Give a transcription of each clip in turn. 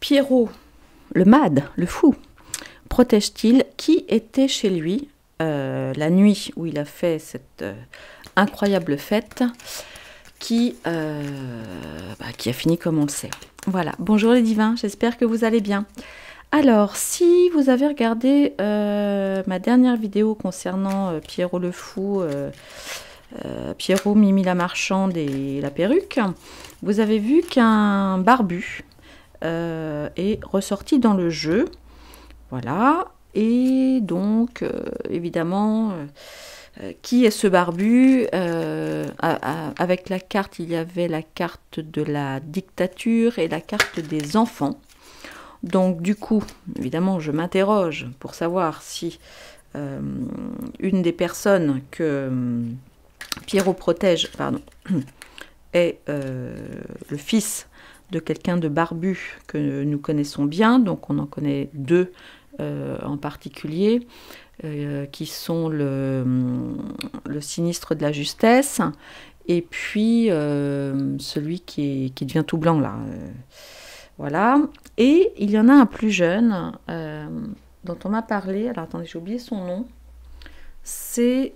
Pierrot, le mad, le fou, protège-t-il qui était chez lui la nuit où il a fait cette incroyable fête qui a fini comme on le sait. Voilà, bonjour les divins, j'espère que vous allez bien. Alors, si vous avez regardé ma dernière vidéo concernant Pierrot le fou, Pierrot, Mimi la marchande et la perruque, vous avez vu qu'un barbu est ressorti dans le jeu. Voilà, et donc, évidemment, qui est ce barbu? Avec la carte, il y avait la carte de la dictature et la carte des enfants. Donc du coup, évidemment, je m'interroge pour savoir si une des personnes que Pierrot protège est le fils de quelqu'un de barbu que nous connaissons bien. Donc on en connaît deux en particulier, qui sont le sinistre de la justesse et puis celui qui devient tout blanc là. Voilà. Et il y en a un plus jeune dont on m'a parlé. Alors attendez, j'ai oublié son nom. C'est...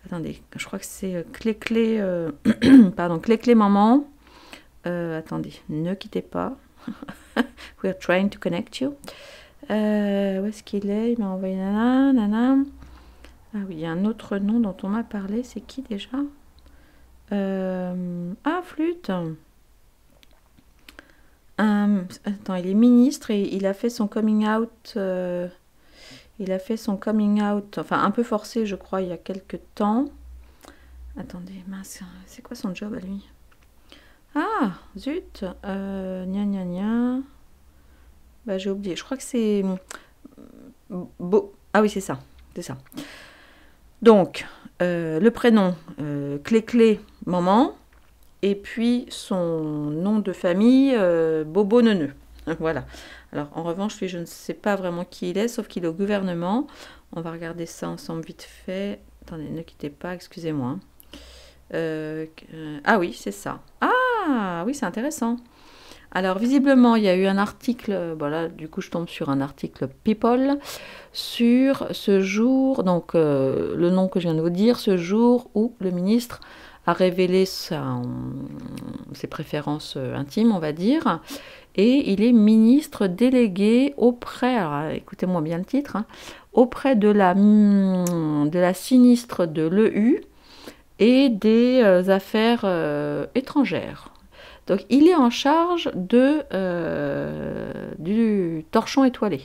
attendez, je crois que c'est Clé-Clé... pardon, Clé-Clé Maman. Attendez, ne quittez pas. We are trying to connect you. Où est-ce qu'il est? Il m'a envoyé nana. Ah oui, il y a un autre nom dont on m'a parlé. C'est qui déjà? Ah, flûte. Attends, il est ministre et il a fait son coming out. Il a fait son coming out, enfin un peu forcé, je crois, il y a quelques temps. Attendez, mince, c'est quoi son job à lui? Ah, zut, gna gna gna. Bah, j'ai oublié, je crois que c'est... Ah oui, c'est ça, c'est ça. Donc, le prénom, Clé-Clé Maman, et puis son nom de famille, Bobo Neuneu. Voilà. Alors, en revanche, lui, je ne sais pas vraiment qui il est, sauf qu'il est au gouvernement. On va regarder ça ensemble vite fait. Attendez, ne quittez pas, excusez-moi. Ah oui, c'est ça. Ah oui, c'est intéressant. Alors, visiblement, il y a eu un article, voilà, du coup, je tombe sur un article People, sur ce jour, donc le nom que je viens de vous dire, ce jour où le ministre a révélé ses préférences intimes, on va dire, et il est ministre délégué auprès, alors écoutez-moi bien le titre, hein, auprès de la sinistre de l'EU et des affaires étrangères. Donc il est en charge du torchon étoilé.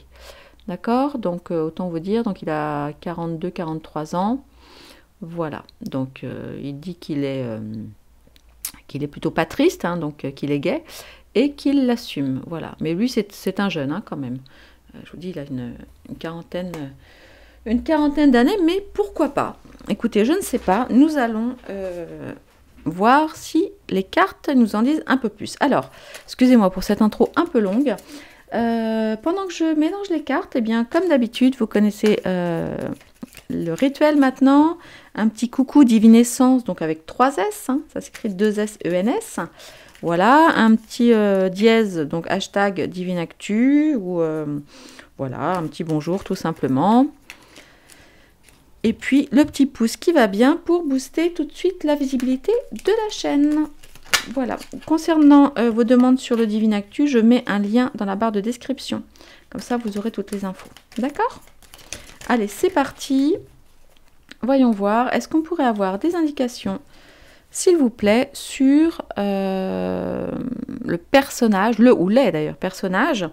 D'accord? Donc autant vous dire, donc il a 42-43 ans. Voilà, donc il dit qu'il est plutôt patriste, hein, donc qu'il est gay, et qu'il l'assume. Voilà, mais lui c'est un jeune hein, quand même. Je vous dis, il a une quarantaine d'années, mais pourquoi pas? Écoutez, je ne sais pas, nous allons voir si les cartes nous en disent un peu plus. Alors, excusez-moi pour cette intro un peu longue. Pendant que je mélange les cartes, eh bien, comme d'habitude, vous connaissez le rituel maintenant. Un petit coucou divinescence, donc avec 3 S, hein, ça s'écrit 2 S E N S. Voilà, un petit dièse, donc hashtag divinactu, ou voilà, un petit bonjour tout simplement. Et puis le petit pouce qui va bien pour booster tout de suite la visibilité de la chaîne. Voilà, concernant vos demandes sur le Divinactu, je mets un lien dans la barre de description. Comme ça, vous aurez toutes les infos. D'accord? Allez, c'est parti. Voyons voir. Est-ce qu'on pourrait avoir des indications, s'il vous plaît, sur le personnage, le ou les d'ailleurs, personnage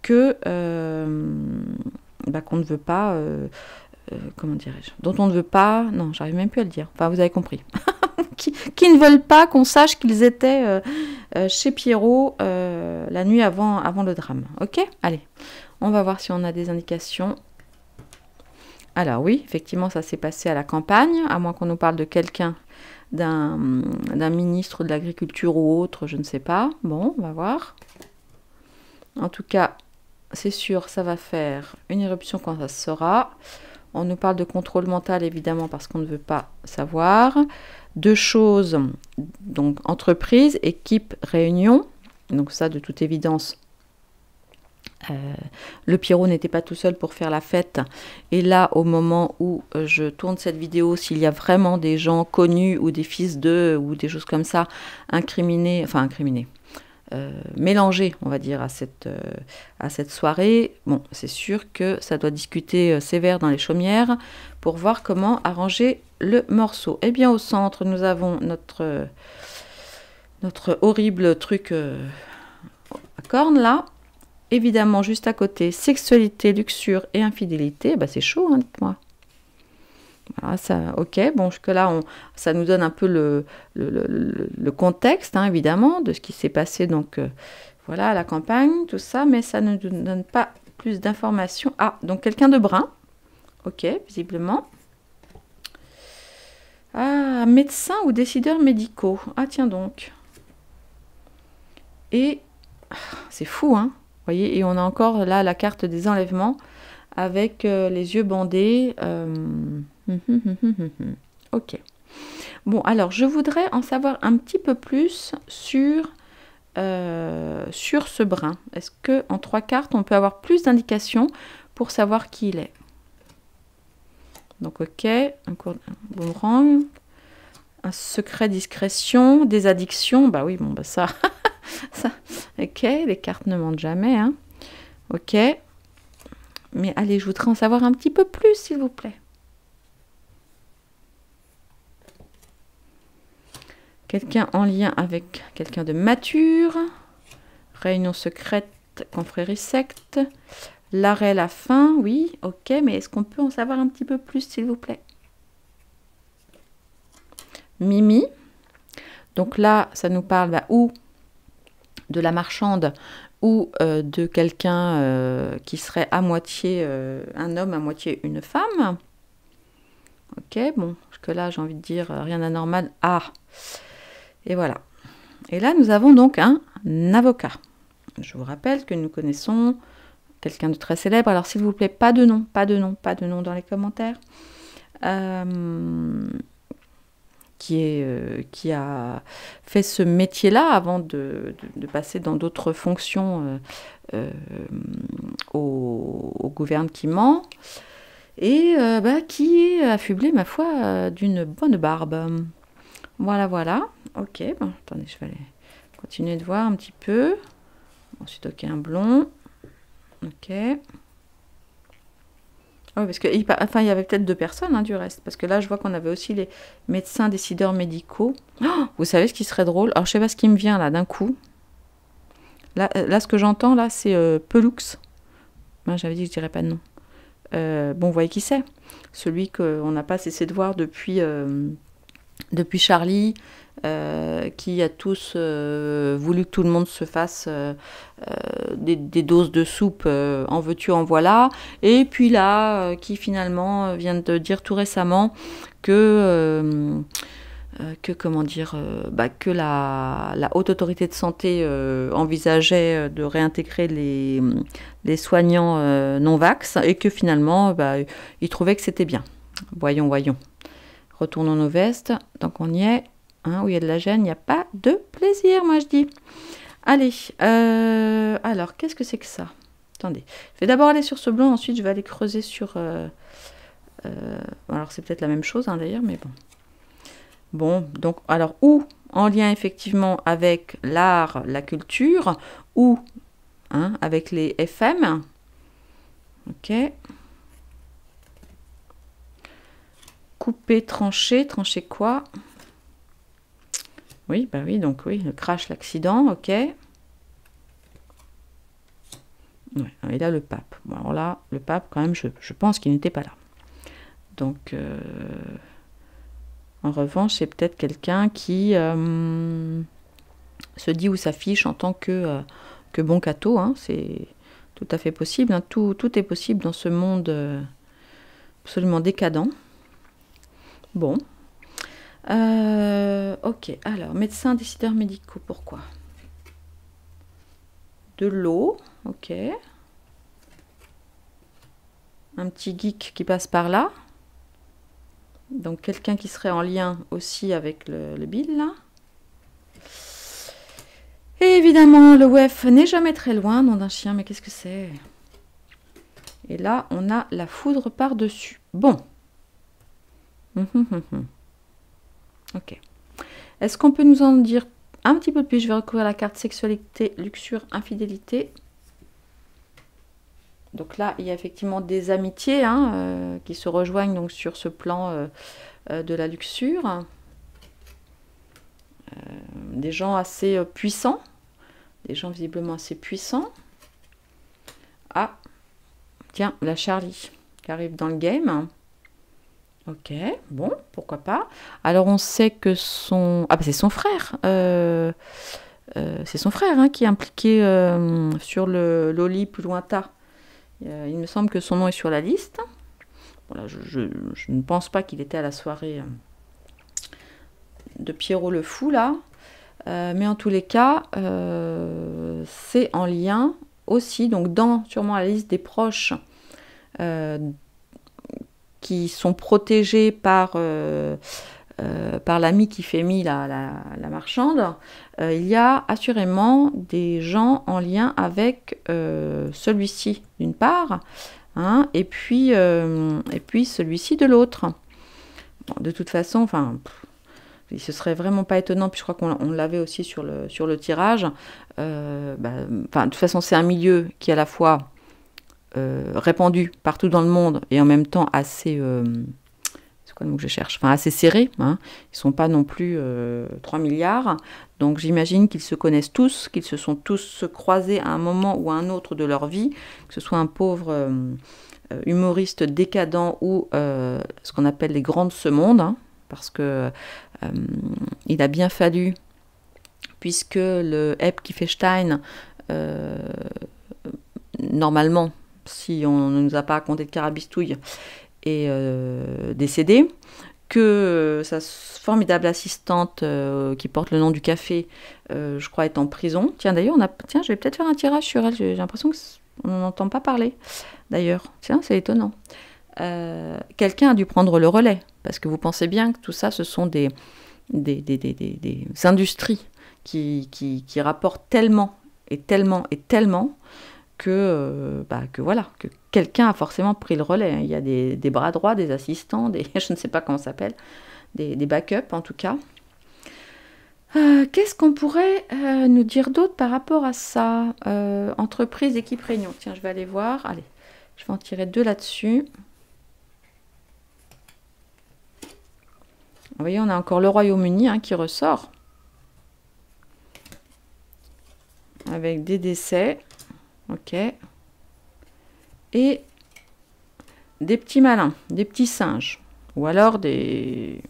que qu'on ne veut pas... comment dirais-je, dont on ne veut pas, non, j'arrive même plus à le dire, enfin vous avez compris, qui ne veulent pas qu'on sache qu'ils étaient chez Pierrot la nuit avant le drame. Ok, allez, on va voir si on a des indications. Alors oui, effectivement, ça s'est passé à la campagne, à moins qu'on nous parle de quelqu'un, d'un ministre de l'agriculture ou autre, je ne sais pas. Bon, on va voir. En tout cas, c'est sûr, ça va faire une éruption quand ça se saura. On nous parle de contrôle mental, évidemment, parce qu'on ne veut pas savoir. Deux choses, donc entreprise, équipe, réunion. Donc ça, de toute évidence, le Pierrot n'était pas tout seul pour faire la fête. Et là, au moment où je tourne cette vidéo, s'il y a vraiment des gens connus ou des fils d'eux ou des choses comme ça, mélangés, on va dire, à cette soirée, bon, c'est sûr que ça doit discuter sévère dans les chaumières pour voir comment arranger le morceau. Et bien au centre, nous avons notre horrible truc à cornes là. Évidemment, juste à côté, sexualité, luxure et infidélité. Bah, c'est chaud, hein, dites-moi. Voilà, ça, ok, bon, jusque-là, ça nous donne un peu le contexte, hein, évidemment, de ce qui s'est passé, donc, voilà, à la campagne, tout ça, mais ça ne nous donne pas plus d'informations. Ah, donc quelqu'un de brun, ok, visiblement. Ah, médecin ou décideurs médicaux. Ah, tiens donc. Et, c'est fou, hein. Vous voyez, et on a encore là la carte des enlèvements avec les yeux bandés. Ok. Bon, alors, je voudrais en savoir un petit peu plus sur ce brin. Est-ce qu'en 3 cartes, on peut avoir plus d'indications pour savoir qui il est? Donc, ok. Un boomerang. Un secret discrétion. Des addictions. Bah oui, bon, bah ça... ça. Ok, les cartes ne mentent jamais. Hein. Ok. Mais allez, je voudrais en savoir un petit peu plus, s'il vous plaît. Quelqu'un en lien avec quelqu'un de mature. Réunion secrète, confrérie secte. L'arrêt, la fin, oui, ok. Mais est-ce qu'on peut en savoir un petit peu plus, s'il vous plaît? Mimi. Donc là, ça nous parle ou de la marchande ou de quelqu'un qui serait à moitié un homme, à moitié une femme. Ok, bon, jusque-là, j'ai envie de dire rien d'anormal. Ah, et voilà. Et là, nous avons donc un avocat. Je vous rappelle que nous connaissons quelqu'un de très célèbre. Alors, s'il vous plaît, pas de nom dans les commentaires. Qui a fait ce métier-là avant de passer dans d'autres fonctions au gouvernement, et qui est affublé, ma foi, d'une bonne barbe. Voilà, voilà. Ok, bon, attendez, je vais aller continuer de voir un petit peu. Ensuite, ok, un blond. Ok. Oui, parce que, il y avait peut-être 2 personnes, hein, du reste. Parce que là, je vois qu'on avait aussi les médecins décideurs médicaux. Oh, vous savez ce qui serait drôle? Alors, je sais pas ce qui me vient, là, d'un coup. Là, ce que j'entends, là, c'est Pelux. Ben, j'avais dit que je dirais pas de nom. Bon, vous voyez qui c'est? Celui qu'on n'a pas cessé de voir depuis Charlie, qui a tous voulu que tout le monde se fasse des doses de soupe, en veux-tu, en voilà, et puis là, qui finalement vient de dire tout récemment que la Haute Autorité de Santé envisageait de réintégrer les soignants non-vax, et que finalement, il trouvait que c'était bien. Voyons. Retournons nos vestes, donc on y est. Hein, où il y a de la gêne, il n'y a pas de plaisir, moi je dis. Allez, alors, qu'est-ce que c'est que ça? Attendez, je vais d'abord aller sur ce blanc, ensuite je vais aller creuser sur... alors c'est peut-être la même chose, hein, d'ailleurs, mais bon. Bon, donc, alors, ou en lien effectivement avec l'art, la culture, ou avec les FM. Ok. Couper, trancher quoi? Oui, bah oui, donc oui, le crash, l'accident, ok. Ouais, et là, le pape. Bon, alors là, le pape, quand même, je pense qu'il n'était pas là. Donc, en revanche, c'est peut-être quelqu'un qui se dit ou s'affiche en tant que bon catho, hein, c'est tout à fait possible. Hein, tout est possible dans ce monde absolument décadent. Bon. Ok, alors, médecins, décideurs médicaux, pourquoi? De l'eau, ok. Un petit geek qui passe par là. Donc, quelqu'un qui serait en lien aussi avec le bill, là. Et Et évidemment, le WEF n'est jamais très loin, nom d'un chien, mais qu'est-ce que c'est? Et là, on a la foudre par-dessus. Bon. Ok. Est-ce qu'on peut nous en dire un petit peu plus? Je vais recouvrir la carte sexualité, luxure, infidélité. Donc là, il y a effectivement des amitiés hein, qui se rejoignent donc sur ce plan de la luxure. Des gens assez puissants. Des gens visiblement assez puissants. Ah, tiens, la Charlie qui arrive dans le game. Ok, bon, pourquoi pas. Alors on sait que son... Ah bah c'est son frère. C'est son frère hein, qui est impliqué sur le Loli plus lointain. Il me semble que son nom est sur la liste. Bon, là, je ne pense pas qu'il était à la soirée de Pierrot le Fou, là. Mais en tous les cas, c'est en lien aussi, donc dans sûrement la liste des proches qui sont protégés par l'ami qui fait mis la marchande, il y a assurément des gens en lien avec celui-ci d'une part, hein, et puis celui-ci de l'autre. Bon, de toute façon, enfin, ce serait vraiment pas étonnant, puis je crois qu'on l'avait aussi sur le tirage. De toute façon, c'est un milieu qui est à la fois répandu partout dans le monde et en même temps assez... c'est quoi le mot que je cherche? Enfin, assez serré. Hein. Ils ne sont pas non plus 3 milliards. Donc, j'imagine qu'ils se connaissent tous, qu'ils se sont tous croisés à un moment ou à un autre de leur vie, que ce soit un pauvre humoriste décadent ou ce qu'on appelle les grands de ce monde, hein, parce que il a bien fallu, puisque le Heb Kiefenstein, normalement, si on ne nous a pas raconté de carabistouille, est décédée, que sa formidable assistante qui porte le nom du café, je crois, est en prison. Tiens, d'ailleurs, je vais peut-être faire un tirage sur elle. J'ai l'impression qu'on n'en entend pas parler, d'ailleurs. Tiens, c'est étonnant. Quelqu'un a dû prendre le relais, parce que vous pensez bien que tout ça, ce sont des industries qui rapportent tellement et tellement et tellement que voilà, que quelqu'un a forcément pris le relais. Hein. Il y a des bras droits, des assistants, je ne sais pas comment ça s'appelle, des backups en tout cas. Qu'est-ce qu'on pourrait nous dire d'autre par rapport à ça? Entreprise, équipe, réunion. Tiens, je vais aller voir. Allez, je vais en tirer 2 là-dessus. Vous voyez, on a encore le Royaume-Uni hein, qui ressort. Avec des décès. Ok. Et des petits malins, des petits singes. Ou alors des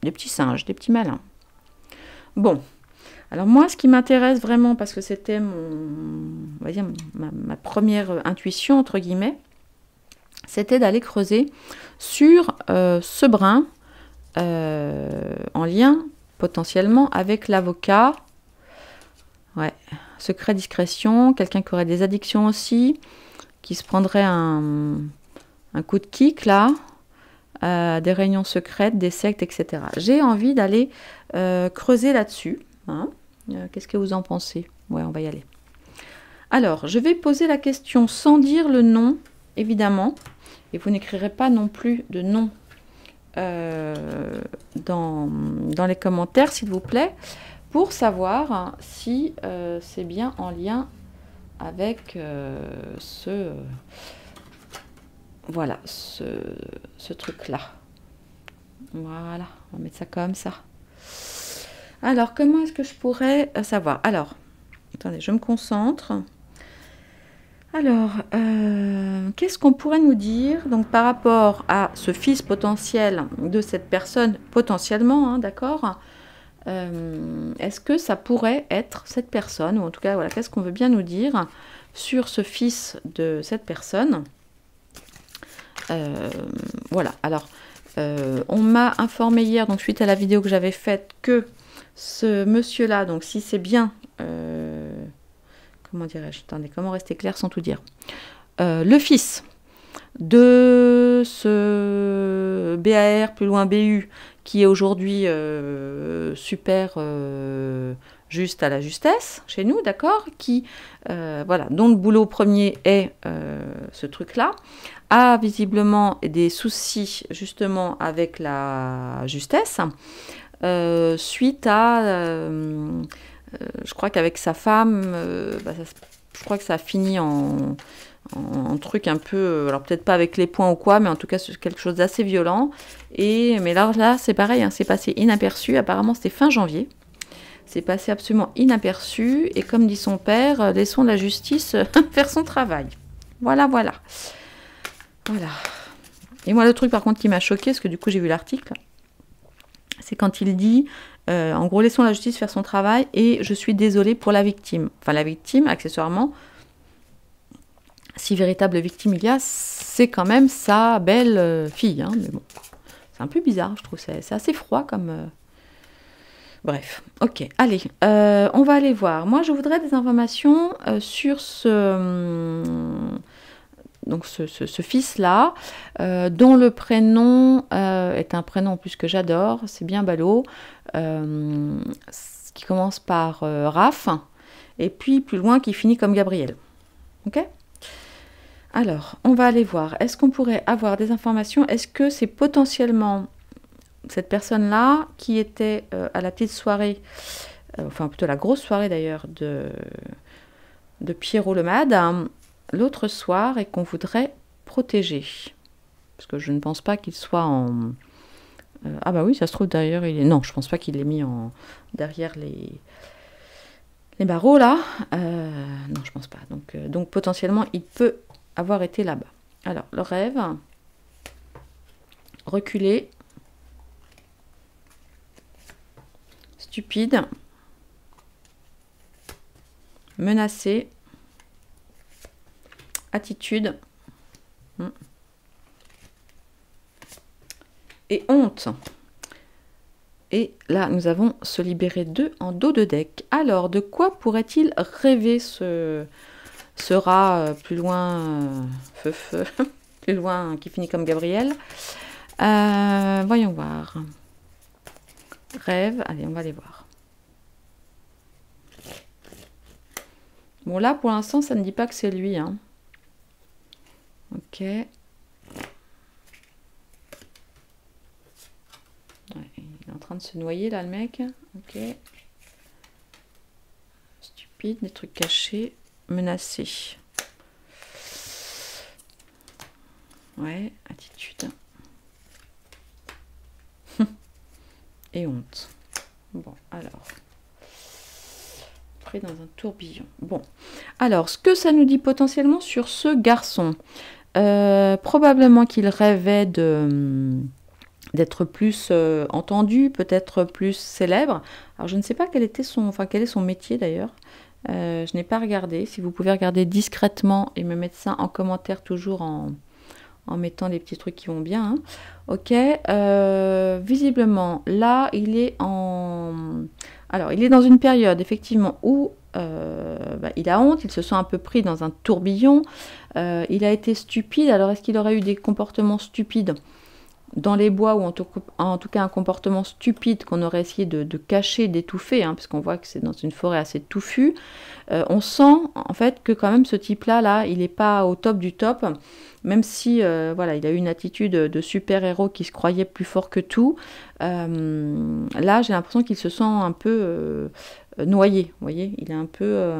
petits singes, des petits malins. Bon. Alors moi, ce qui m'intéresse vraiment, parce que c'était on va dire, ma première intuition, entre guillemets, c'était d'aller creuser sur ce brin en lien potentiellement avec l'avocat. Ouais. Secret, discrétion, quelqu'un qui aurait des addictions aussi, qui se prendrait un coup de kick là, des réunions secrètes, des sectes, etc. J'ai envie d'aller creuser là-dessus. Hein. Qu'est-ce que vous en pensez? Ouais, on va y aller. Alors, je vais poser la question sans dire le nom, évidemment, et vous n'écrirez pas non plus de nom dans les commentaires, s'il vous plaît, pour savoir si c'est bien en lien avec ce truc-là. Voilà, on va mettre ça comme ça. Alors, comment est-ce que je pourrais savoir? Alors, attendez, je me concentre. Alors, qu'est-ce qu'on pourrait nous dire donc, par rapport à ce fils potentiel de cette personne, potentiellement, hein, d'accord? Est-ce que ça pourrait être cette personne, ou en tout cas, voilà, qu'est-ce qu'on veut bien nous dire sur ce fils de cette personne? Voilà, alors, on m'a informé hier, donc suite à la vidéo que j'avais faite, que ce monsieur-là, donc si c'est bien... comment dirais-je? Attendez, comment rester clair sans tout dire? Le fils de ce BAR, plus loin BU, qui est aujourd'hui super juste à la justesse chez nous, d'accord, qui, voilà, dont le boulot premier est ce truc-là, a visiblement des soucis justement avec la justesse, suite à, je crois qu'avec sa femme, je crois que ça a fini en truc un peu, alors peut-être pas avec les poings ou quoi, mais en tout cas c'est quelque chose d'assez violent. Mais là c'est pareil, hein, c'est passé inaperçu, apparemment c'était fin janvier. C'est passé absolument inaperçu, et comme dit son père, laissons la justice faire son travail. Voilà, voilà. Voilà. Et moi le truc par contre qui m'a choqué, parce que du coup j'ai vu l'article, c'est quand il dit, en gros, laissons la justice faire son travail, et je suis désolée pour la victime. Enfin la victime, accessoirement, si véritable victime il y a, c'est quand même sa belle fille. Hein, mais bon, c'est un peu bizarre, je trouve. C'est assez froid comme... Bref, ok, allez, on va aller voir. Moi, je voudrais des informations sur donc ce fils-là, dont le prénom est un prénom en plus que j'adore, c'est bien ballot, qui commence par Raph, et puis plus loin qui finit comme Gabriel. Ok ? Alors, on va aller voir. Est-ce qu'on pourrait avoir des informations? Est-ce que c'est potentiellement cette personne-là qui était à la petite soirée, enfin plutôt la grosse soirée d'ailleurs, de Pierrot le Mad, hein, l'autre soir, et qu'on voudrait protéger? Parce que je ne pense pas qu'il soit en... ah bah oui, ça se trouve d'ailleurs, il est... Non, je ne pense pas qu'il l'ait mis derrière les barreaux là. Non, je ne pense pas. Donc potentiellement, il peut avoir été là-bas. Alors, le rêve, reculé, stupide, menacé, attitude, et honte. Et là, nous avons se libérer 2 en dos de deck. Alors, de quoi pourrait-il rêver ce rat plus loin, plus loin, qui finit comme Gabriel? Voyons voir. Rêve, allez, on va aller voir. Bon, là, pour l'instant, ça ne dit pas que c'est lui. Hein. Ok. Ouais, il est en train de se noyer, là, le mec. Ok. Stupide, des trucs cachés. Menacé. Ouais, attitude. Et honte. Bon, alors. Pris dans un tourbillon. Bon. Alors, ce que ça nous dit potentiellement sur ce garçon. Probablement qu'il rêvait d'être plus entendu, peut-être plus célèbre. Alors, je ne sais pas quel est son métier d'ailleurs. Je n'ai pas regardé. Si vous pouvez regarder discrètement et me mettre ça en commentaire, toujours en mettant les petits trucs qui vont bien. Hein. Ok. Visiblement, là, il est Alors, il est dans une période, effectivement, où il a honte, il se sent un peu pris dans un tourbillon. Il a été stupide. Alors, est-ce qu'il aurait eu des comportements stupides dans les bois, ou en tout cas un comportement stupide qu'on aurait essayé de cacher, d'étouffer, hein, parce qu'on voit que c'est dans une forêt assez touffue. On sent en fait que quand même ce type-là, il n'est pas au top du top, même si voilà, il a eu une attitude de super-héros qui se croyait plus fort que tout. Là, j'ai l'impression qu'il se sent un peu noyé, vous voyez, il est un peu...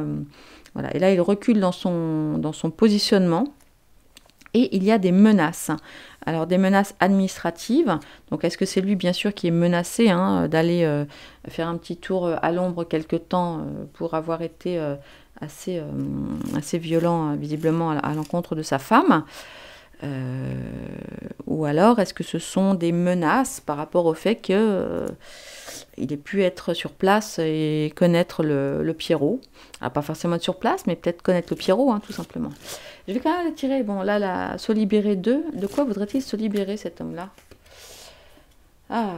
voilà. Et là, il recule dans son positionnement. Et il y a des menaces. Alors, des menaces administratives. Donc, est-ce que c'est lui, bien sûr, qui est menacé d'aller faire un petit tour à l'ombre quelque temps pour avoir été assez violent, visiblement, à l'encontre de sa femme? Ou alors, est-ce que ce sont des menaces par rapport au fait qu'il ait pu être sur place et connaître le Pierrot? Alors, pas forcément être sur place, mais peut-être connaître le Pierrot, hein, tout simplement. Je vais quand même tirer, bon là, se libérer d'eux. De quoi voudrait-il se libérer, cet homme-là? Ah,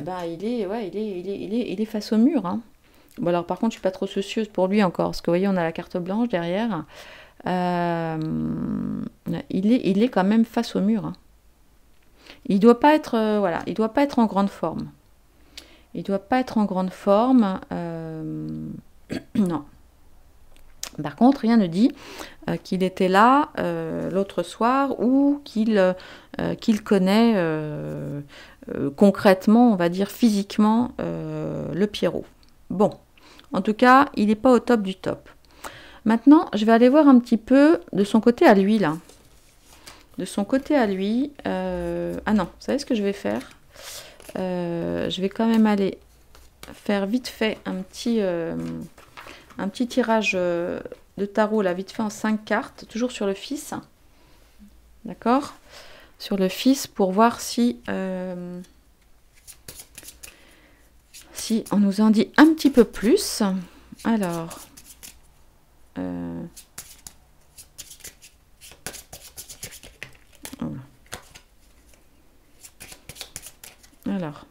ben il est face au mur. Hein. Bon alors par contre, je suis pas trop soucieuse pour lui encore, parce que vous voyez, on a la carte blanche derrière. Il est quand même face au mur. Hein. Il doit pas être, il doit pas être en grande forme. Il doit pas être en grande forme. Non. Par contre, rien ne dit qu'il était là l'autre soir ou qu'il connaît concrètement, on va dire physiquement, le Pierrot. Bon, en tout cas, il n'est pas au top du top. Maintenant, je vais aller voir un petit peu de son côté à lui, là. De son côté à lui... Ah non, vous savez ce que je vais faire? Je vais quand même aller faire vite fait un petit tirage de tarot, là, vite fait en 5 cartes, toujours sur le fils. D'accord? Sur le fils, pour voir si on nous en dit un petit peu plus. Alors... Alors...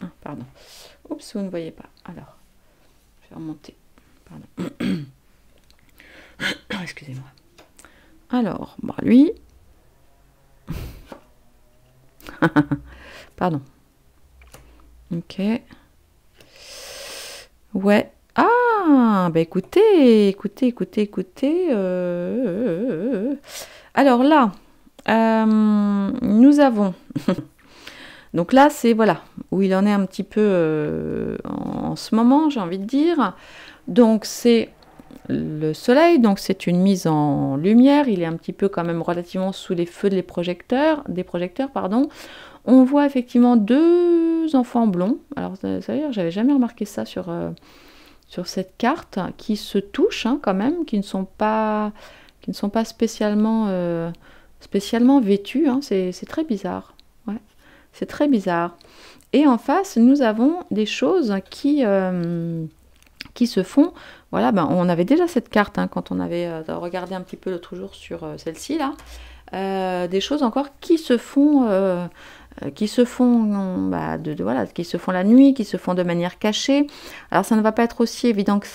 Ah, pardon. Oups, vous ne voyez pas. Alors, je vais remonter. Pardon. Excusez-moi. Alors, bah lui... Pardon. Ok. Ouais. Ah, bah écoutez. Alors là, nous avons... Donc là, c'est voilà, où il en est un petit peu en ce moment, j'ai envie de dire. Donc c'est le soleil, donc c'est une mise en lumière. Il est un petit peu quand même relativement sous les feux des projecteurs, pardon. On voit effectivement 2 enfants blonds. Alors, ça veut dire, j'avais jamais remarqué ça sur cette carte, qui se touchent hein, quand même, qui ne sont pas spécialement vêtus. Hein. C'est très bizarre. Ouais. C'est très bizarre. Et en face, nous avons des choses qui se font. Voilà, ben, on avait déjà cette carte hein, quand on avait regardé un petit peu l'autre jour sur celle-ci là. Des choses encore qui se font qui se font la nuit, qui se font de manière cachée. Alors ça ne va pas être aussi évident que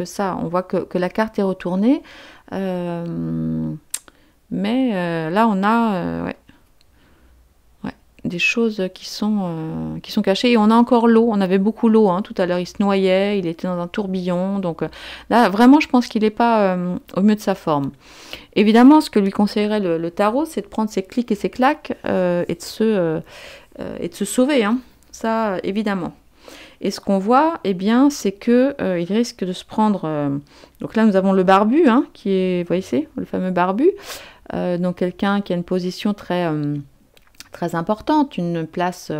ça. On voit que la carte est retournée, mais là on a des choses qui sont cachées. Et on a encore l'eau. On avait beaucoup l'eau hein, tout à l'heure. Il se noyait, il était dans un tourbillon. Donc là, vraiment, je pense qu'il n'est pas au mieux de sa forme. Évidemment, ce que lui conseillerait le tarot, c'est de prendre ses clics et ses claques et de se sauver. Hein. Ça, évidemment. Et ce qu'on voit, eh bien, c'est que il risque de se prendre... donc là, nous avons le barbu, hein, qui est... Vous voyez, le fameux barbu. Donc quelqu'un qui a une position très importante, une place,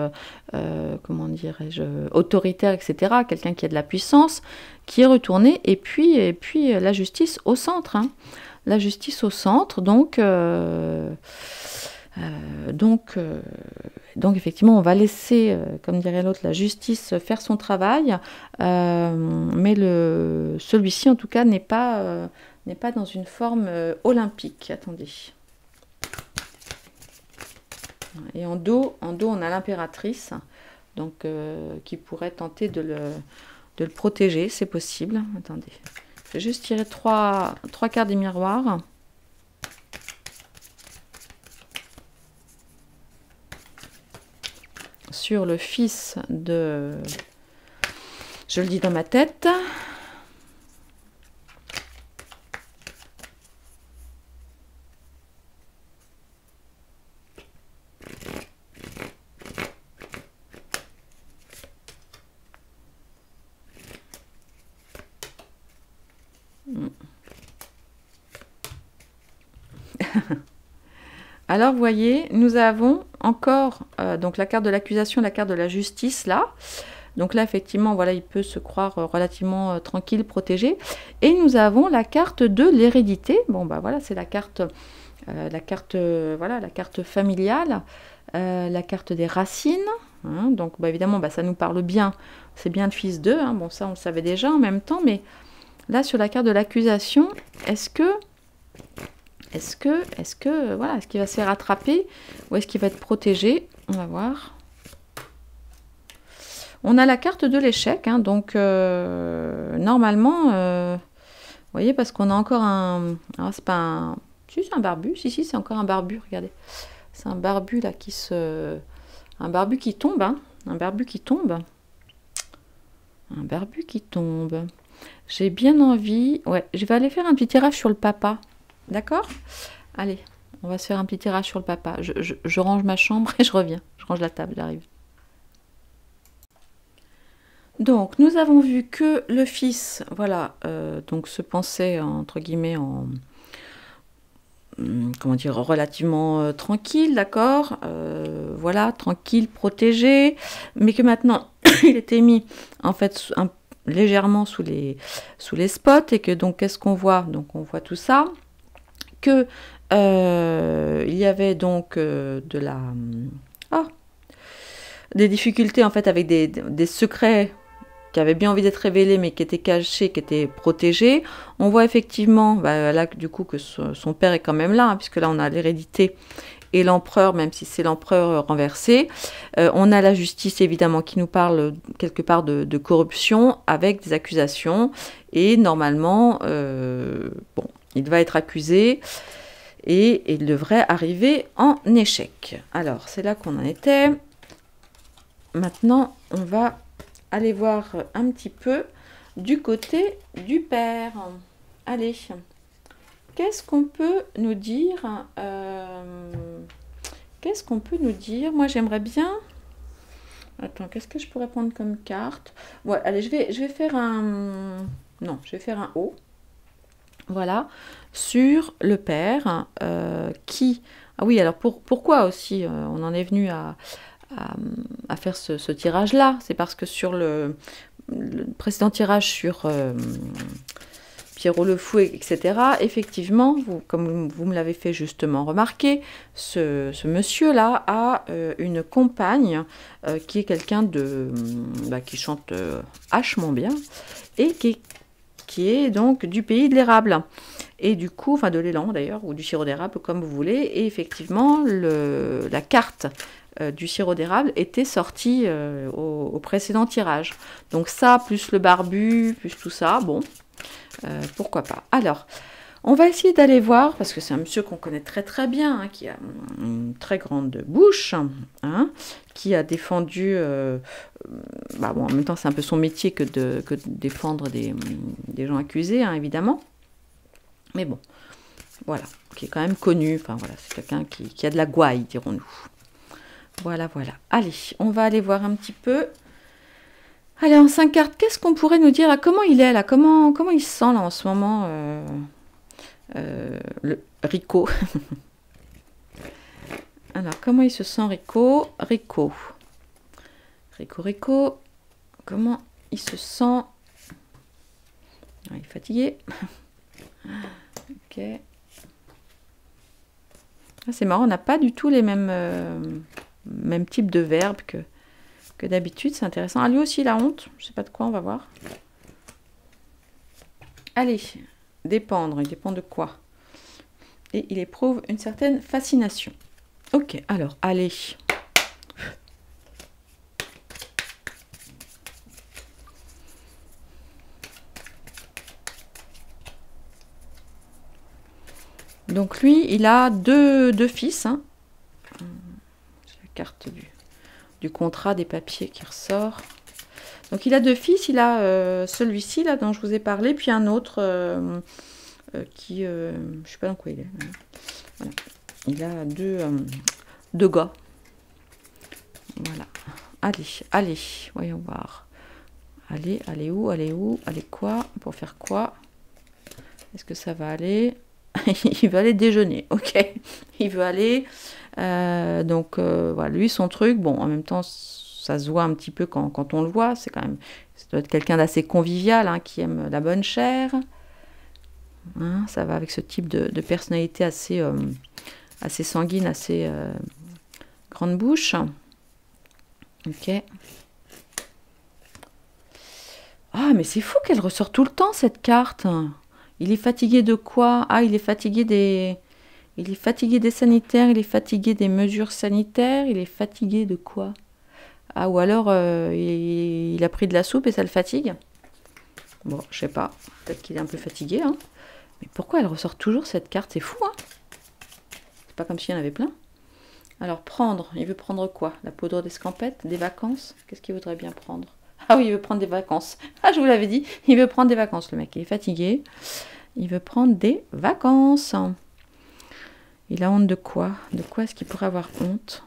comment dirais-je, autoritaire, etc. Quelqu'un qui a de la puissance, qui est retourné, et puis la justice au centre. Hein. La justice au centre, donc effectivement, on va laisser, comme dirait l'autre, la justice faire son travail, mais celui-ci, en tout cas, n'est pas dans une forme olympique. Attendez. Et en dos, on a l'impératrice, donc qui pourrait tenter de le protéger, c'est possible. Attendez, je vais juste tirer trois cartes des miroirs. Sur le fils de... Je le dis dans ma tête. Alors, vous voyez, nous avons encore donc la carte de l'accusation, la carte de la justice, là. Donc là, effectivement, voilà, il peut se croire relativement tranquille, protégé. Et nous avons la carte de l'hérédité. Bon, bah voilà, c'est la carte familiale, la carte des racines. Hein, donc, bah, évidemment, bah, ça nous parle bien. C'est bien le fils d'eux. Hein, bon, ça, on le savait déjà en même temps. Mais là, sur la carte de l'accusation, est-ce qu'il va se faire attraper ou est-ce qu'il va être protégé? On va voir. On a la carte de l'échec, hein, donc normalement, vous voyez, parce qu'on a encore un... Alors, c'est pas un... Si, c'est un barbu. Si, c'est encore un barbu, regardez. C'est un barbu, là, qui se... Un barbu qui tombe, hein. Un barbu qui tombe. Un barbu qui tombe. J'ai bien envie... Ouais, je vais aller faire un petit tirage sur le papa. D'accord? Allez, on va se faire un petit tirage sur le papa. Je range ma chambre et je reviens. Je range la table, j'arrive. Donc, nous avons vu que le fils, voilà, donc se pensait, entre guillemets, en... comment dire, relativement tranquille, d'accord, voilà, tranquille, protégé, mais que maintenant, il était mis, en fait, légèrement sous les spots, et que donc, qu'est-ce qu'on voit? Donc, on voit tout ça, que il y avait donc de la... des difficultés, en fait, avec des secrets qui avait bien envie d'être révélé, mais qui était caché, qui était protégé. On voit effectivement, là, du coup, que son père est quand même là, hein, puisque là, on a l'hérédité et l'empereur, même si c'est l'empereur renversé. On a la justice, évidemment, qui nous parle quelque part de corruption, avec des accusations. Et normalement, bon, il va être accusé, et il devrait arriver en échec. Alors, c'est là qu'on en était. Maintenant, on va aller voir un petit peu du côté du père. Allez, qu'est-ce qu'on peut nous dire? Qu'est-ce qu'on peut nous dire? Moi, j'aimerais bien... Attends, qu'est-ce que je pourrais prendre comme carte? Ouais, allez, je vais faire un... Non, je vais faire un O. Voilà, sur le père qui... Ah oui, alors pourquoi aussi on en est venu à faire ce tirage-là? C'est parce que sur le précédent tirage sur Pierrot le Fou, etc., effectivement, comme vous me l'avez fait justement remarquer, ce monsieur-là a une compagne qui est quelqu'un de qui chante hachement bien et qui est donc du pays de l'érable. Et du coup, enfin de l'élan d'ailleurs, ou du sirop d'érable, comme vous voulez. Et effectivement, la carte du sirop d'érable était sortie au précédent tirage. Donc ça, plus le barbu, plus tout ça, bon, pourquoi pas. Alors, on va essayer d'aller voir, parce que c'est un monsieur qu'on connaît très très bien, hein, qui a une très grande bouche, hein, qui a défendu... bon, en même temps, c'est un peu son métier que de défendre des gens accusés, hein, évidemment. Mais bon, voilà, qui est quand même connu. Enfin voilà, c'est quelqu'un qui a de la gouaille, dirons-nous. Voilà, voilà. Allez, on va aller voir un petit peu. Allez, en 5 cartes, qu'est-ce qu'on pourrait nous dire là? Comment il est là? Comment il se sent là en ce moment le Rico. Alors, comment il se sent Rico? Rico, comment il se sent? Il est fatigué. Ok. Ah, c'est marrant, on n'a pas du tout les mêmes types de verbes que d'habitude, c'est intéressant. Ah, lui aussi, il a honte, je sais pas de quoi, on va voir. Allez, dépendre, il dépend de quoi? Et il éprouve une certaine fascination. Ok, alors, allez. Donc lui, il a deux fils. Hein. La carte du contrat des papiers qui ressort. Donc il a 2 fils. Il a celui-ci là dont je vous ai parlé, puis un autre qui, je sais pas dans quoi il est. Voilà. Il a deux gars. Voilà. Allez, voyons voir. Allez où? Allez quoi? Pour faire quoi? Est-ce que ça va aller? Il veut aller déjeuner, ok. Il veut aller. Donc, voilà, lui, son truc, bon, en même temps, ça se voit un petit peu quand on le voit. C'est quand même. Ça doit être quelqu'un d'assez convivial, hein, qui aime la bonne chair. Hein, ça va avec ce type de personnalité assez sanguine, assez grande bouche. Ok. Ah, mais c'est fou qu'elle ressort tout le temps, cette carte. Il est fatigué de quoi? Ah, il est fatigué des sanitaires, il est fatigué des mesures sanitaires, il est fatigué de quoi? Ah, ou alors il a pris de la soupe et ça le fatigue. Bon, je sais pas. Peut-être qu'il est un peu fatigué. Hein. Mais pourquoi elle ressort toujours cette carte? C'est fou, hein? C'est pas comme s'il y en avait plein. Alors, prendre. Il veut prendre quoi? La poudre d'escampette? Des vacances? Qu'est-ce qu'il voudrait bien prendre? Ah oui, il veut prendre des vacances. Ah, je vous l'avais dit. Il veut prendre des vacances, le mec. Il est fatigué. Il veut prendre des vacances. Il a honte de quoi? De quoi est-ce qu'il pourrait avoir honte?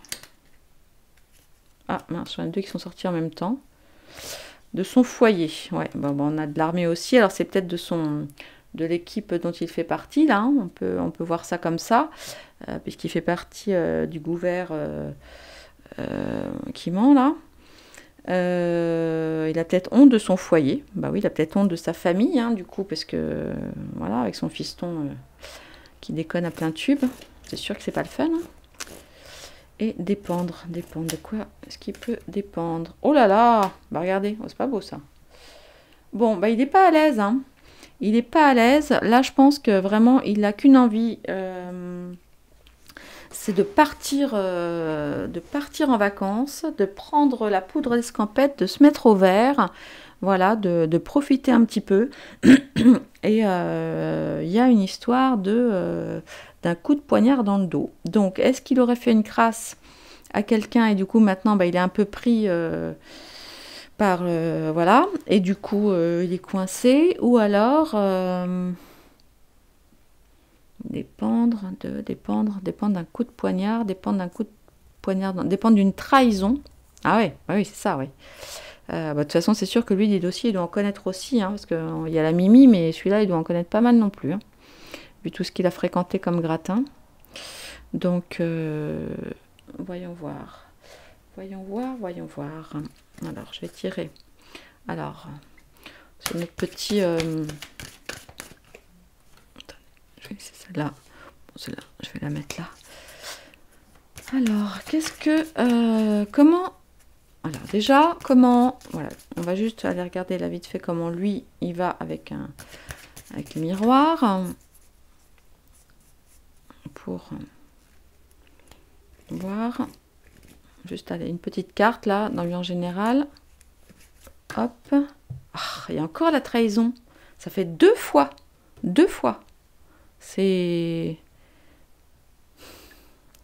Ah, mince, il y en a deux qui sont sortis en même temps. De son foyer. Ouais, bon, on a de l'armée aussi. Alors, c'est peut-être de l'équipe dont il fait partie, là. Hein. On peut voir ça comme ça. Puisqu'il fait partie du gouvernement qui ment, là. Il a peut-être honte de son foyer. Bah oui, il a peut-être honte de sa famille, hein, du coup, parce que, voilà, avec son fiston qui déconne à plein tube. C'est sûr que c'est pas le fun. Hein. Et dépendre de quoi est-ce qu'il peut dépendre? Oh là là, bah regardez, oh, c'est pas beau ça. Bon, bah il n'est pas à l'aise, hein. Il n'est pas à l'aise. Là, je pense que vraiment, il n'a qu'une envie, c'est de partir en vacances, de prendre la poudre d'escampette, de se mettre au vert, voilà, de profiter un petit peu. Et il y a une histoire d'un coup de poignard dans le dos. Donc, est-ce qu'il aurait fait une crasse à quelqu'un et du coup, maintenant, bah, il est un peu pris par... voilà, et du coup, il est coincé. Ou alors... dépendre d'un coup de poignard, dépendre d'une trahison. Ah ouais, bah oui, c'est ça, oui. De toute façon, c'est sûr que lui, des dossiers, il doit en connaître aussi, hein, parce qu'il y a la Mimi, mais celui-là, il doit en connaître pas mal non plus, hein, vu tout ce qu'il a fréquenté comme gratin. Donc, voyons voir. Alors, je vais tirer. Alors, c'est notre petit... c'est celle-là. Bon, celle-là, je vais la mettre là. Alors, qu'est-ce que... comment... Alors, déjà, comment... Voilà, on va juste aller regarder là vite fait comment lui, il va avec le miroir. Pour voir. Juste aller une petite carte là, d'ambiance générale. Hop. Ah, il y a encore la trahison. Ça fait 2 fois. 2 fois. C'est...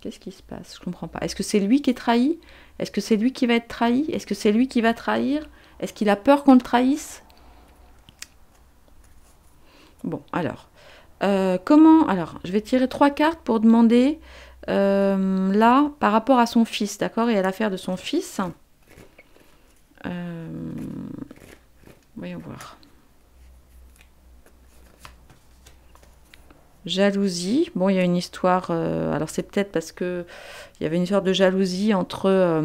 Qu'est-ce qui se passe? Je comprends pas. Est-ce que c'est lui qui est trahi? Est-ce que c'est lui qui va être trahi? Est-ce que c'est lui qui va trahir? Est-ce qu'il a peur qu'on le trahisse? Bon, alors. Comment... Alors, je vais tirer 3 cartes pour demander, là, par rapport à son fils, d'accord? Et à l'affaire de son fils. Voyons voir. Jalousie. Bon, il y a une histoire... alors, c'est peut-être parce que il y avait une histoire de jalousie entre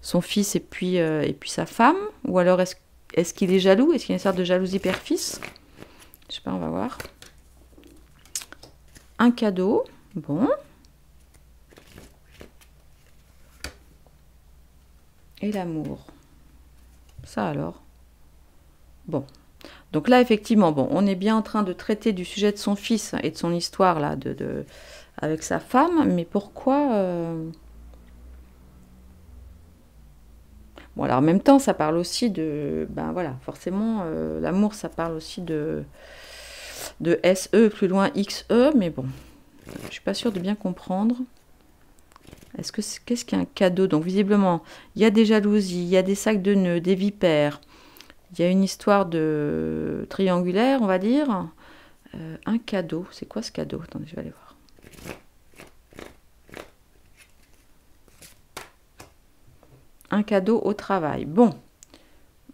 son fils et puis sa femme. Ou alors, est-ce qu'il est jaloux? Est-ce qu'il y a une histoire de jalousie père-fils? Je sais pas, on va voir. Un cadeau. Bon. Et l'amour. Ça alors. Bon. Donc là, effectivement, bon, on est bien en train de traiter du sujet de son fils et de son histoire là, avec sa femme, mais pourquoi Bon, alors en même temps, ça parle aussi de... Ben voilà, forcément, l'amour, ça parle aussi de SE, plus loin XE, mais bon, je suis pas sûre de bien comprendre. Qu'est-ce qu'un cadeau? Donc visiblement, il y a des jalousies, il y a des sacs de nœuds, des vipères. Il y a une histoire de triangulaire, on va dire. Un cadeau. C'est quoi ce cadeau? Attendez, je vais aller voir. Un cadeau au travail. Bon.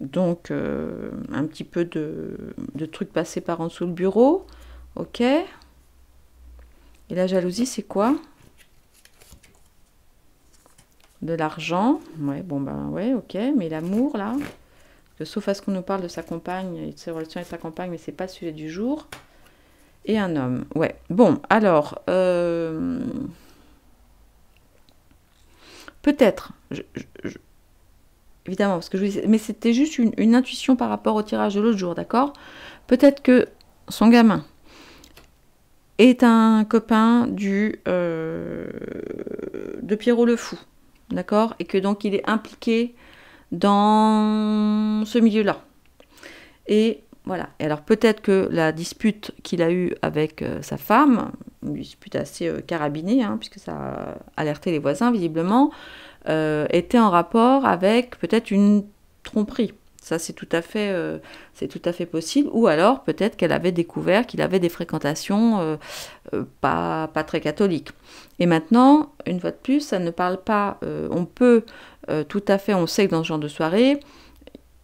Donc, un petit peu de trucs passés par en dessous le bureau. Ok. Et la jalousie, c'est quoi? De l'argent. Ouais, bon, ben, ouais, ok. Mais l'amour, là... Sauf à ce qu'on nous parle de sa compagne et de ses relations avec sa compagne, mais c'est pas le sujet du jour. Et un homme, ouais. Bon, alors, peut-être, évidemment, parce que je vous dis, mais c'était juste une intuition par rapport au tirage de l'autre jour, d'accord? Peut-être que son gamin est un copain de Pierrot le Fou. d'accord? Et que donc il est impliqué dans ce milieu-là. Et voilà. Et alors peut-être que la dispute qu'il a eue avec sa femme, une dispute assez carabinée, hein, puisque ça a alerté les voisins visiblement, était en rapport avec peut-être une tromperie. Ça, c'est tout à fait possible. Ou alors, peut-être qu'elle avait découvert qu'il avait des fréquentations pas très catholiques. Et maintenant, une fois de plus, ça ne parle pas... on peut tout à fait... On sait que dans ce genre de soirée,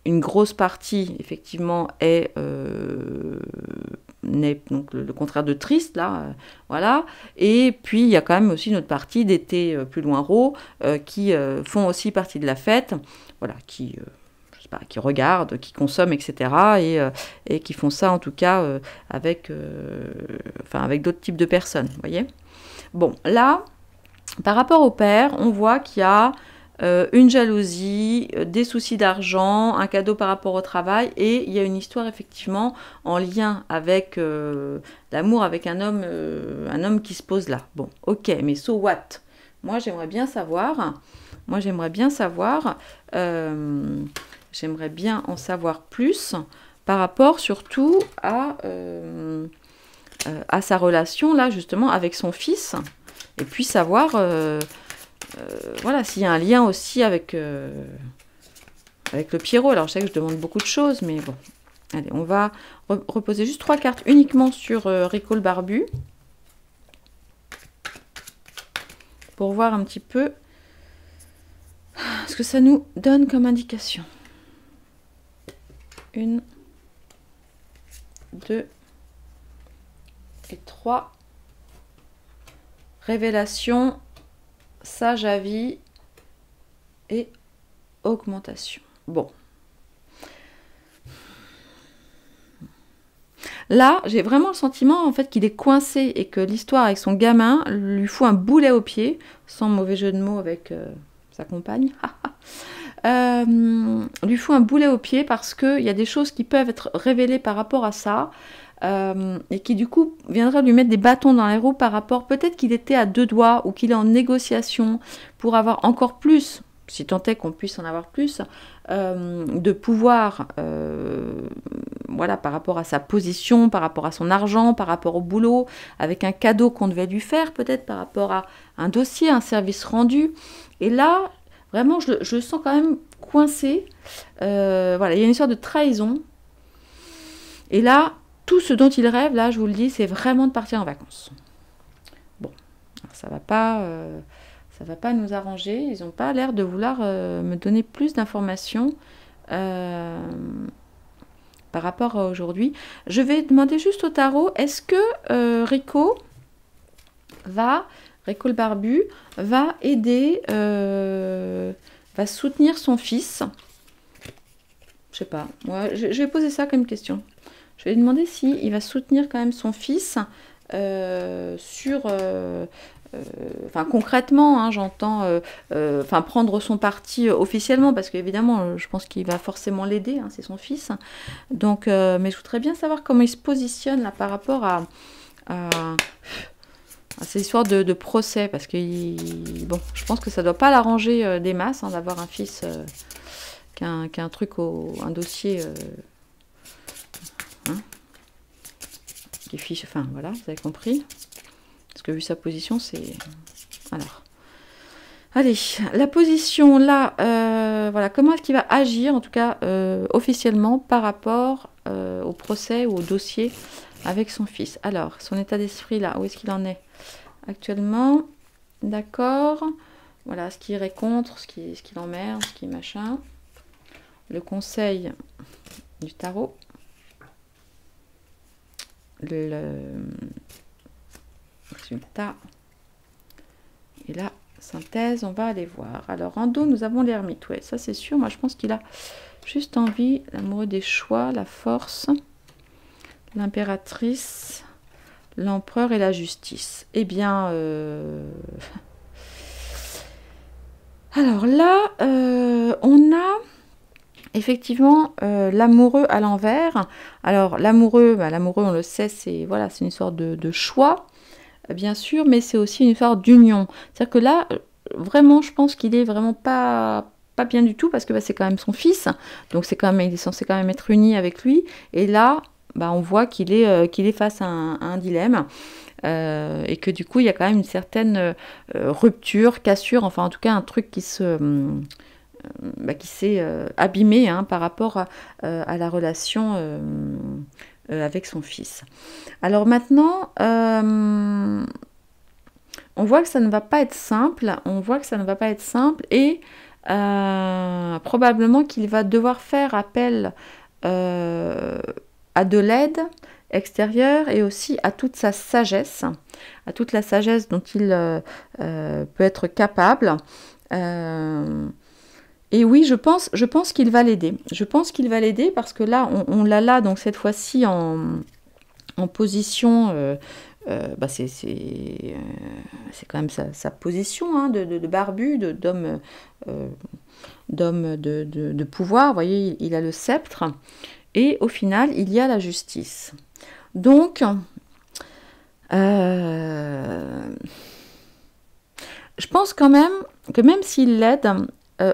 une grosse partie, effectivement, est donc le contraire de triste, là, voilà. Et puis, il y a quand même aussi une autre partie d'été plus loin rot qui font aussi partie de la fête, voilà, qui regardent, qui consomment, etc. Et qui font ça, en tout cas, avec d'autres types de personnes, vous voyez. Bon, là, par rapport au père, on voit qu'il y a une jalousie, des soucis d'argent, un cadeau par rapport au travail, et il y a une histoire effectivement en lien avec l'amour avec un homme qui se pose là. Bon, ok, mais so what? Moi, j'aimerais bien savoir, j'aimerais bien en savoir plus par rapport surtout à sa relation là justement avec son fils, et puis savoir voilà, s'il y a un lien aussi avec le Pierrot. Alors, je sais que je demande beaucoup de choses, mais bon. Allez, on va reposer juste 3 cartes uniquement sur Rico le Barbu. Pour voir un petit peu ce que ça nous donne comme indication. 1, 2 et 3. Révélation, sage avis et augmentation. Bon. Là, j'ai vraiment le sentiment en fait qu'il est coincé et que l'histoire avec son gamin lui fout un boulet au pied, sans mauvais jeu de mots avec sa compagne. Lui fout un boulet au pied parce qu'il y a des choses qui peuvent être révélées par rapport à ça. Et qui du coup viendra lui mettre des bâtons dans les roues par rapport, peut-être qu'il était à 2 doigts ou qu'il est en négociation pour avoir encore plus, si tant est qu'on puisse en avoir plus, de pouvoir, voilà, par rapport à sa position, par rapport à son argent, par rapport au boulot, avec un cadeau qu'on devait lui faire, peut-être par rapport à un dossier, un service rendu. Et là, vraiment, je le sens quand même coincé. Voilà, il y a une histoire de trahison. Et là, tout ce dont il rêve, là, je vous le dis, c'est vraiment de partir en vacances. Bon, ça va pas nous arranger. Ils n'ont pas l'air de vouloir me donner plus d'informations par rapport à aujourd'hui. Je vais demander juste au tarot, est-ce que Rico le Barbu, va aider, va soutenir son fils? Je sais pas. Moi, je vais poser ça comme question. Je vais lui demander s'il va soutenir quand même son fils concrètement, hein, j'entends, prendre son parti officiellement, parce qu'évidemment, je pense qu'il va forcément l'aider, hein, c'est son fils. Donc, mais je voudrais bien savoir comment il se positionne là par rapport à ces histoires de procès, parce que bon, je pense que ça doit pas l'arranger des masses, hein, d'avoir un fils qui a un truc, un dossier... qui fiche, enfin voilà, vous avez compris. Parce que vu sa position, c'est... Alors, allez, la position là, voilà, comment est-ce qu'il va agir, en tout cas officiellement, par rapport au procès ou au dossier avec son fils. Alors, son état d'esprit là, où est-ce qu'il en est actuellement? D'accord. Voilà, ce qui irait contre, ce qui l'emmerde, ce qui machin. Le conseil du tarot. Le résultat et la synthèse, on va aller voir. Alors en dos nous avons l'ermite, ouais, ça c'est sûr. Moi je pense qu'il a juste envie, l'amoureux des choix, la force, l'impératrice, l'empereur et la justice. Eh bien alors là on a effectivement, l'amoureux à l'envers. Alors, l'amoureux, on le sait, c'est une histoire de choix, bien sûr, mais c'est aussi une histoire d'union. C'est-à-dire que là, vraiment, je pense qu'il est vraiment pas bien du tout, parce que bah, c'est quand même son fils, donc c'est quand même, il est censé quand même être uni avec lui, et là, bah, on voit qu'il est face à un dilemme, et que du coup, il y a quand même une certaine rupture, cassure, enfin en tout cas un truc qui s'est abîmé, hein, par rapport à la relation avec son fils. Alors maintenant, on voit que ça ne va pas être simple, et probablement qu'il va devoir faire appel à de l'aide extérieure, et aussi à toute sa sagesse, à toute la sagesse dont il peut être capable. Et oui, je pense qu'il va l'aider. Je pense qu'il va l'aider, parce que là, on l'a là, donc cette fois-ci en position, c'est quand même sa position, hein, de barbu, d'homme de pouvoir. Vous voyez, il a le sceptre, et au final, il y a la justice. Donc, je pense quand même que même s'il l'aide,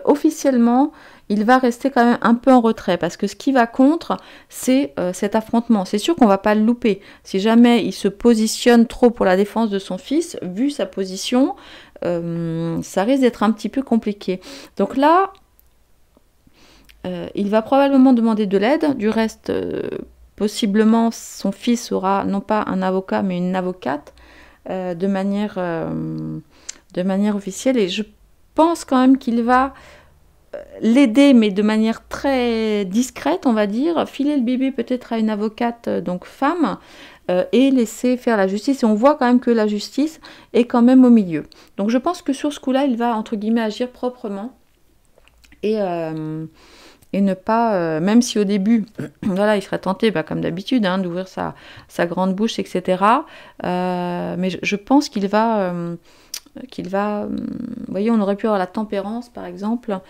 officiellement, il va rester quand même un peu en retrait, parce que ce qui va contre, c'est cet affrontement. C'est sûr qu'on va pas le louper. Si jamais il se positionne trop pour la défense de son fils, vu sa position, ça risque d'être un petit peu compliqué. Donc là, il va probablement demander de l'aide. Du reste, possiblement, son fils aura non pas un avocat, mais une avocate, de manière officielle. Et je pense quand même qu'il va l'aider, mais de manière très discrète, on va dire, filer le bébé peut-être à une avocate, donc femme, et laisser faire la justice. Et on voit quand même que la justice est quand même au milieu. Donc je pense que sur ce coup-là, il va, entre guillemets, agir proprement, et ne pas, même si au début, voilà, il serait tenté, bah, comme d'habitude, hein, d'ouvrir sa grande bouche, etc. Mais je pense qu'il va... vous voyez, on aurait pu avoir la tempérance, par exemple.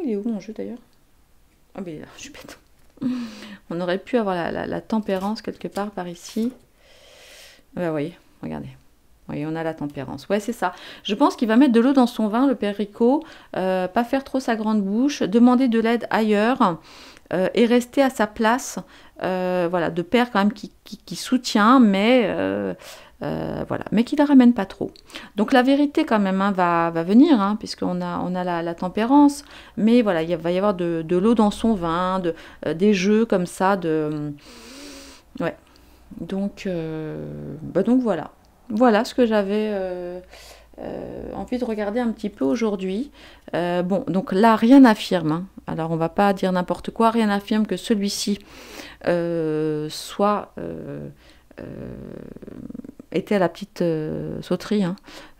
Il est où mon jeu, d'ailleurs? Ah, mais je suis bête. On aurait pu avoir la tempérance quelque part par ici. Vous voyez, regardez. Oui, on a la tempérance. Ouais, c'est ça. Je pense qu'il va mettre de l'eau dans son vin, le père Rico, pas faire trop sa grande bouche, demander de l'aide ailleurs, et rester à sa place, voilà, de père quand même qui soutient, mais voilà, mais qui ne la ramène pas trop. Donc la vérité quand même, hein, va venir, hein, puisqu'on a la tempérance, mais voilà, il va y avoir de l'eau dans son vin, des jeux comme ça, ouais. Donc voilà. Voilà ce que j'avais envie de regarder un petit peu aujourd'hui. Bon, donc là, rien n'affirme, hein. Alors, on va pas dire n'importe quoi. Rien n'affirme que celui-ci soit était à la petite sauterie, hein,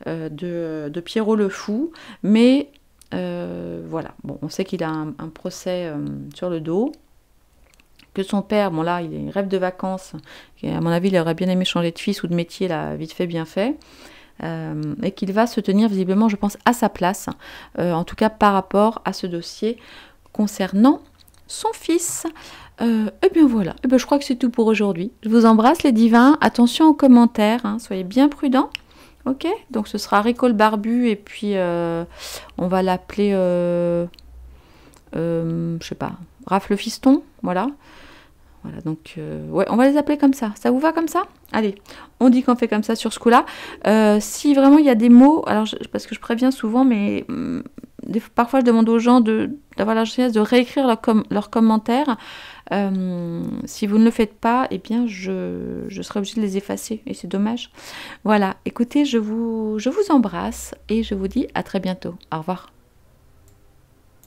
de Pierrot le Fou. Mais voilà, bon, on sait qu'il a un procès sur le dos. Que son père, bon là, il rêve de vacances, et à mon avis, il aurait bien aimé changer de fils ou de métier, là, vite fait, bien fait, et qu'il va se tenir visiblement, je pense, à sa place, en tout cas par rapport à ce dossier concernant son fils. Et bien voilà, et bien, je crois que c'est tout pour aujourd'hui. Je vous embrasse les divins, attention aux commentaires, hein, soyez bien prudents. Ok, donc ce sera Rico le barbu, et puis on va l'appeler, je sais pas, Raph le fiston, voilà. Voilà, donc, ouais, on va les appeler comme ça. Ça vous va comme ça? Allez, on dit qu'on fait comme ça sur ce coup-là. Si vraiment il y a des mots, alors parce que je préviens souvent, mais parfois je demande aux gens d'avoir la gentillesse de réécrire leurs commentaires. Si vous ne le faites pas, eh bien, je serai obligée de les effacer, et c'est dommage. Voilà, écoutez, je vous embrasse, et je vous dis à très bientôt. Au revoir.